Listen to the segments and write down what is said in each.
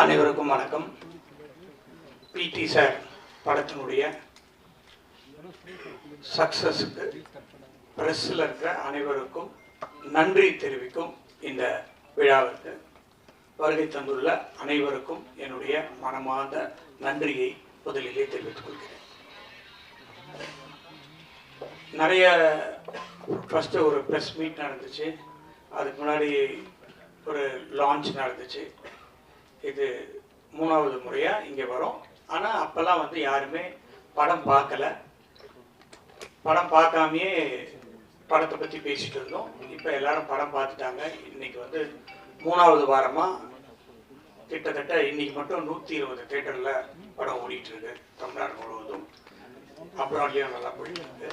அனைவருக்கும் வணக்கம். பிடி சார் படத்தினுடைய சக்சஸுக்கு பிரஸ்ஸில் இருக்கிற அனைவருக்கும் நன்றி தெரிவிக்கும் இந்த விழாவிற்கு வருகை தந்துள்ள அனைவருக்கும் என்னுடைய மனமார்ந்த நன்றியை முதலிலே தெரிவித்துக் கொள்கிறேன். நிறைய ஃபஸ்ட்டு ஒரு ப்ரெஸ் மீட் நடந்துச்சு, அதுக்கு முன்னாடி ஒரு லான்ச் நடந்துச்சு. இது 3வது முறையாக இங்கே வரும். ஆனால் அப்போல்லாம் வந்து யாருமே படம் பார்க்கல, படம் பார்க்காமையே படத்தை பற்றி பேசிகிட்டு இருந்தோம். இப்போ எல்லாரும் படம் பார்த்துட்டாங்க. இன்றைக்கி வந்து 3வது வாரமாக கிட்டத்தட்ட இன்றைக்கி மட்டும் 120 தேட்டரில் படம் ஓடிட்டுருக்கு தமிழ்நாடு முழுவதும். அப்ராட்லேயும் நல்லா போயிட்டுருக்கு.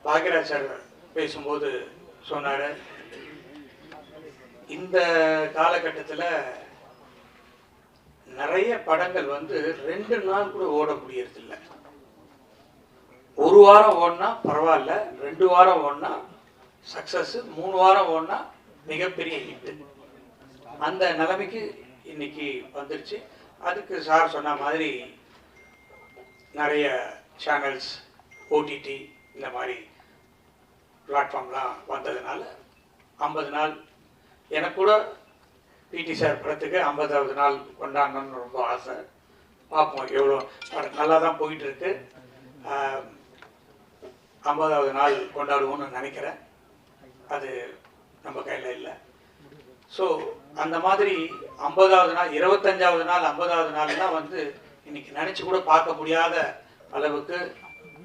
பாக்யராஜ் சார் பேசும்போது சொன்னார், இந்த காலகட்டத்தில் நிறைய படங்கள் வந்து 2 நாள் கூட ஓட முடியறதில்லை. ஒரு வாரம் ஓடினா பரவாயில்ல, 2 வாரம் ஓடினா சக்சஸ், 3 வாரம் ஓடினா மிகப்பெரிய ஹிட்டு. அந்த நிலைமைக்கு இன்னைக்கு வந்துருச்சு. அதுக்கு சார் சொன்ன மாதிரி நிறைய சேனல்ஸ், ஓடிடி இந்த மாதிரி பிளாட்ஃபார்ம்லாம் வந்ததுனால 50 நாள் எனக்கு கூட பிடி சார் படத்துக்கு 50வது நாள் கொண்டாடணும்னு ரொம்ப ஆசை. பார்ப்போம், எவ்வளோ நல்லா தான் போயிட்டுருக்கு. 50வது நாள் கொண்டாடுவோம்னு நினைக்கிறேன். அது நம்ம கையில் இல்லை. ஸோ அந்த மாதிரி 50வது நாள், 25வது நாள், 50வது நாள்லாம் வந்து இன்னைக்கு நினச்சி கூட பார்க்க முடியாத அளவுக்கு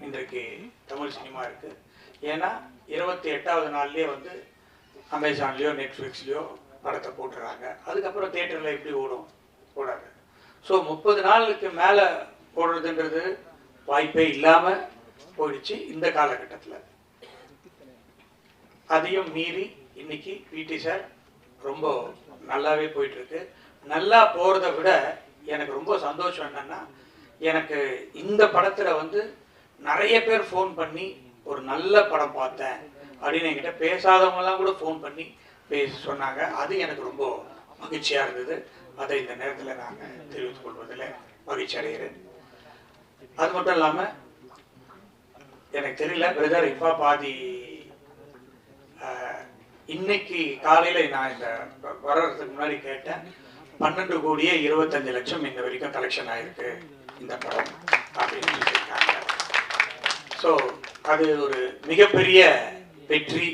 இன்றைக்கு தமிழ் சினிமா இருக்குது. ஏன்னா 28வது நாள்லேயே வந்து அமேசான்லேயோ நெட்ஃப்ளிக்ஸ்லேயோ படத்தை போட்டுறாங்க. அதுக்கப்புறம் தியேட்டரில் எப்படி ஓடாது. ஸோ 30 நாளுக்கு மேலே போடுறதுன்றது வாய்ப்பே இல்லாமல் போயிடுச்சு இந்த காலகட்டத்தில். அதையும் மீறி இன்னைக்கு பிடி சார் ரொம்ப நல்லாவே போயிட்டுருக்கு. நல்லா போகிறத விட எனக்கு ரொம்ப சந்தோஷம் என்னென்னா, எனக்கு இந்த படத்தில் வந்து நிறைய பேர் ஃபோன் பண்ணி ஒரு நல்ல படம் பார்த்தேன் அப்படின்னு என்கிட்ட பேசாதவங்கலாம் கூட ஃபோன் பண்ணி பேச சொன்னாங்க. அது எனக்கு ரொம்ப மகிழ்ச்சியாக இருந்தது. அதை இந்த நேரத்தில் நாங்கள் தெரிவித்துக் கொள்வதில் மகிழ்ச்சி அடைகிறேன். அது மட்டும் இல்லாமல் எனக்கு தெரியல பிரதர், இப்போ பாதி இன்னைக்கு காலையில் நான் இந்த வர்றதுக்கு முன்னாடி கேட்டேன், 12 கோடியே 25 லட்சம் இந்த வரைக்கும் கலெக்ஷன் ஆகிருக்கு இந்த படம் அப்படின்னு சொல்லியிருக்காங்க. ஸோ அது ஒரு மிகப்பெரிய வெற்றி.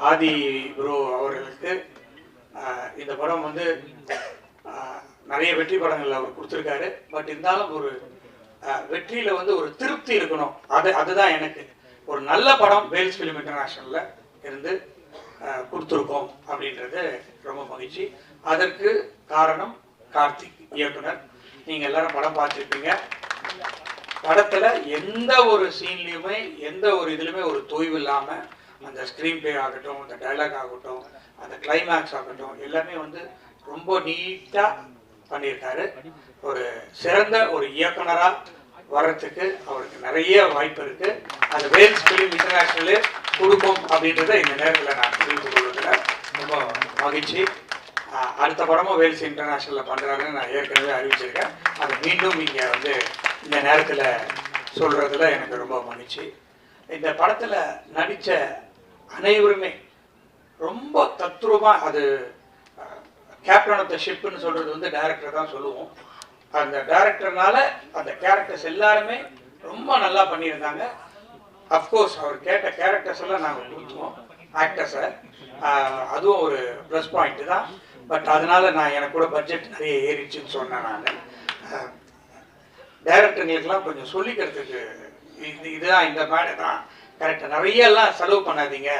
ஆதி ப்ரோ அவர்களுக்கு இந்த படம் வந்து நிறைய வெற்றி படங்கள் அவர் கொடுத்துருக்காரு. பட் இருந்தாலும் ஒரு வெற்றியில் வந்து ஒரு திருப்தி இருக்கணும். அதுதான் எனக்கு ஒரு நல்ல படம் வேல்ஸ் ஃபிலிம் இன்டர்நேஷனலில் இருந்து கொடுத்துருக்கோம் அப்படின்றது ரொம்ப மகிழ்ச்சி. அதற்கு காரணம் கார்த்திக் இயக்குனர். நீங்கள் எல்லாரும் படம் பார்த்துருப்பீங்க. படத்தில் எந்த ஒரு சீன்லையுமே எந்த ஒரு இதுலையுமே ஒரு தொய்வு இல்லாமல் அந்த ஸ்க்ரீன் பிளே ஆகட்டும், அந்த டைலாக் ஆகட்டும், அந்த கிளைமேக்ஸ் ஆகட்டும், எல்லாமே வந்து ரொம்ப நீட்டாக பண்ணியிருக்காரு. ஒரு சிறந்த ஒரு இயக்குனராக வர்றதுக்கு அவருக்கு நிறைய வாய்ப்பு இருக்குது. அது வேல்ஸ் ஃபிலிம் இன்டர்நேஷ்னலு கொடுக்கும் அப்படின்றத இந்த நேரத்தில் நான் தெரிவித்துக் கொள்வதில் ரொம்ப மகிழ்ச்சி. அடுத்த படமும் வேல்ஸ் இன்டர்நேஷ்னலில் பண்ணுறாருன்னு நான் ஏற்கனவே அறிவிச்சிருக்கேன். அது மீண்டும் இங்கே வந்து இந்த நேரத்தில் சொல்கிறதுல எனக்கு ரொம்ப மகிழ்ச்சி. இந்த படத்தில் நடித்த அனைவருமே ரொம்ப தத்ரூபமாக, அது கேப்டன் ஆஃப் த ஷிப்புன்னு சொல்கிறது வந்து டைரக்டர் தான் சொல்லுவோம். அந்த டைரக்டர்னால அந்த கேரக்டர்ஸ் எல்லாருமே ரொம்ப நல்லா பண்ணியிருந்தாங்க. அஃப்கோர்ஸ் அவர் கேட்ட கேரக்டர்ஸ் எல்லாம் நாங்கள் கொடுத்துவோம் ஆக்டர்ஸை. அதுவும் ஒரு ப்ளஸ் பாயிண்ட்டு தான். பட் அதனால் எனக்கு கூட பட்ஜெட் நிறைய ஏறிச்சுன்னு சொன்னேன். நான் டைரக்டர்களுக்கெல்லாம் கொஞ்சம் சொல்லிக்கிறதுக்கு இதுதான், இந்த மேடை தான் கரெக்டாக, நிறையெல்லாம் செலவு பண்ணாதீங்க,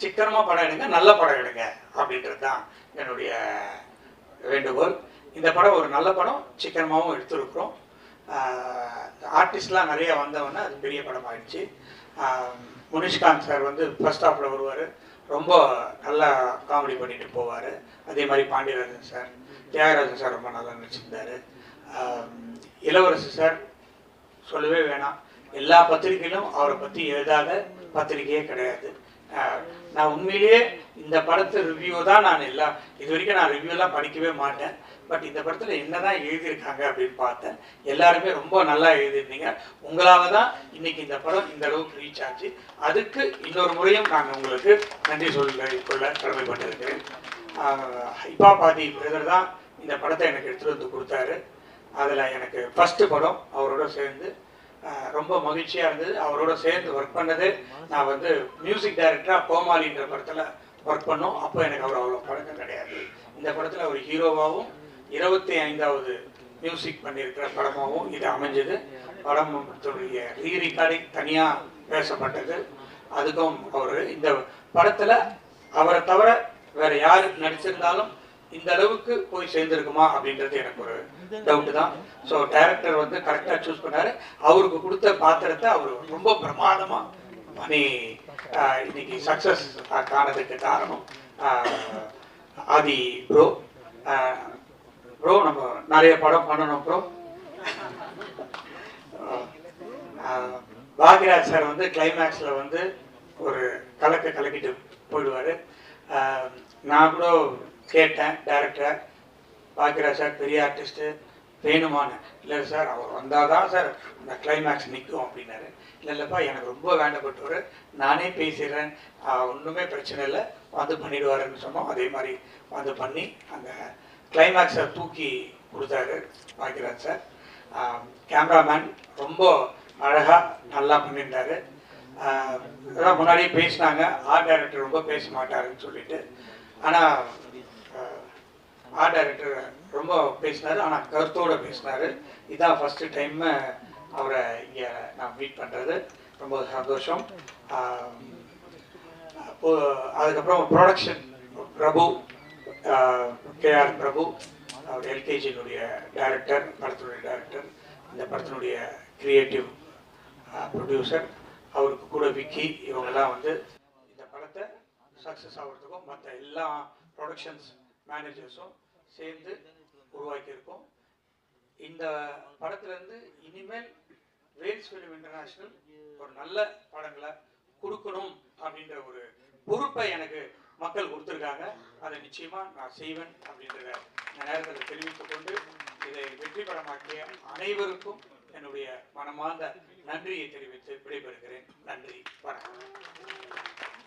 சிக்கனமாக படம் எடுங்க, நல்ல படம் எடுங்க அப்படின்றது தான் என்னுடைய வேண்டுகோள். இந்த படம் ஒரு நல்ல படம், சிக்கனமாகவும் எடுத்துருக்குறோம். ஆர்டிஸ்ட்லாம் நிறைய வந்தவொன்னே அது பெரிய படம் ஆயிடுச்சு. முனிஷ்காந்த் சார் வந்து ஃபர்ஸ்ட் ஹாஃபில் வருவார், ரொம்ப நல்லா காமெடி பண்ணிட்டு போவார். அதே மாதிரி பாண்டியராஜன் சார், தியாகராஜன் சார் ரொம்ப நல்லா நடிச்சிருந்தார். இளவரசி சார் சொல்லவே வேணாம், எல்லா பத்திரிகையிலும் அவரை பற்றி எழுதாத பத்திரிகையே கிடையாது. நான் உண்மையிலேயே இந்த படத்து ரிவ்யூ தான் நான் இது வரைக்கும் நான் ரிவ்யூலாம் படிக்கவே மாட்டேன். பட் இந்த படத்தில் என்னதான் எழுதியிருக்காங்க அப்படின்னு பார்த்தேன். எல்லாருமே ரொம்ப நல்லா எழுதியிருந்தீங்க. உங்களால தான் இன்னைக்கு இந்த படம் இந்த அளவுக்கு ரீச் ஆச்சு. அதுக்கு இன்னொரு முறையும் நான் உங்களுக்கு நன்றி கொள்ள கடமைப்பட்டிருக்கிறேன். ஹைபா பாதி பிரதர் தான் இந்த படத்தை எனக்கு எடுத்துகிட்டு வந்து கொடுத்தாரு. அதில் எனக்கு ஃபஸ்ட்டு படம் அவரோட சேர்ந்து ரொம்ப மகிழ்ச்சியாக இருந்தது. அவரோட சேர்ந்து ஒர்க் பண்ணது நான் வந்து மியூசிக் டைரக்டராக கோமாளின்ற படத்தில் ஒர்க் பண்ணோம். அப்போ எனக்கு அவர் அவ்வளோ பழக்கம் கிடையாது. இந்த படத்தில் ஒரு ஹீரோவாகவும் 25வது மியூசிக் பண்ணியிருக்கிற படமாகவும் இது அமைஞ்சது. படத்துடைய ரீரிகார்டிங் தனியாக பேசப்பட்டது. அதுக்கும் அவர் இந்த படத்தில் அவரை தவிர வேற யார் நடிச்சிருந்தாலும் இந்த அளவுக்கு போய் சேர்ந்துருக்குமா அப்படின்றது எனக்கு ஒரு டவுட்டு தான். ஸோ டைரக்டர் வந்து கரெக்டாக சூஸ் பண்ணாரு. அவருக்கு கொடுத்த பாத்திரத்தை அவர் ரொம்ப பிரமாதமாக பண்ணி இன்னைக்கு சக்ஸஸ் காணதுக்கு காரணம் ஆதி ப்ரோ. ப்ரோ நம்ம நிறைய படம் பண்ணணும் ப்ரோ. பாக்யராஜ் சார் வந்து கிளைமேக்ஸில் வந்து ஒரு கலக்கிட்டு போயிடுவார். நான் கூட கேட்டேன் டைரக்டர், பாக்யராஜ் சார் பெரிய ஆர்டிஸ்ட்டு வேணுமான்னு. இல்லை சார் அவர் வந்தால் தான் சார் அந்த கிளைமேக்ஸ் நிற்கும் அப்படின்னாரு. இல்லைப்பா எனக்கு ரொம்ப வேண்டப்பட்டவர், நானே பேசிடுறேன், ஒன்றுமே பிரச்சனை இல்லை, வந்து பண்ணிடுவாருன்னு சொன்னோம். அதே மாதிரி வந்து பண்ணி அந்த கிளைமேக்ஸை தூக்கி கொடுத்தாரு பாக்யராஜ் சார். கேமராமேன் ரொம்ப அழகாக நல்லா பண்ணியிருந்தாரு. அதான் முன்னாடியே பேசினாங்க, ஆர்ட் டைரக்டர் ரொம்ப பேச மாட்டாருன்னு சொல்லிட்டு. ஆனால் ஆர்ட் டைரக்டர் ரொம்ப பேசினார், ஆனால் கருத்தோடு பேசினார். இதுதான் ஃபஸ்ட்டு டைம் அவரை இங்கே நான் மீட் பண்ணுறது. ரொம்ப சந்தோஷம். அதுக்கப்புறம் ப்ரொடக்ஷன் பிரபு, கேஆர் பிரபு, அவர் எல்கேஜியினுடைய டைரக்டர், படத்தினுடைய டைரக்டர், இந்த படத்தினுடைய கிரியேட்டிவ் ப்ரொடியூசர், அவருக்கு கூட விக்கி, இவங்கெல்லாம் வந்து இந்த படத்தை சக்ஸஸ் ஆகிறதுக்கும் மற்ற எல்லா ப்ரொடக்ஷன்ஸ் மேனேஜர்ஸும் சேர்ந்து உருவாக்கியிருக்கோம். இந்த படத்துலேருந்து இனிமேல் வேல்ஸ் ஃபிலிம் இன்டர்நேஷ்னல் ஒரு நல்ல படங்களை கொடுக்கணும் அப்படின்ற ஒரு பொறுப்பை எனக்கு மக்கள் கொடுத்துருக்காங்க. அதை நிச்சயமாக நான் செய்வேன் அப்படின்றத இந்த நேரத்தில் தெரிவித்துக் கொண்டு இதை வெற்றி படமாக்கிய அனைவருக்கும் என்னுடைய மனமார்ந்த நன்றியை தெரிவித்து விடைபெறுகிறேன். நன்றி, வணக்கம்.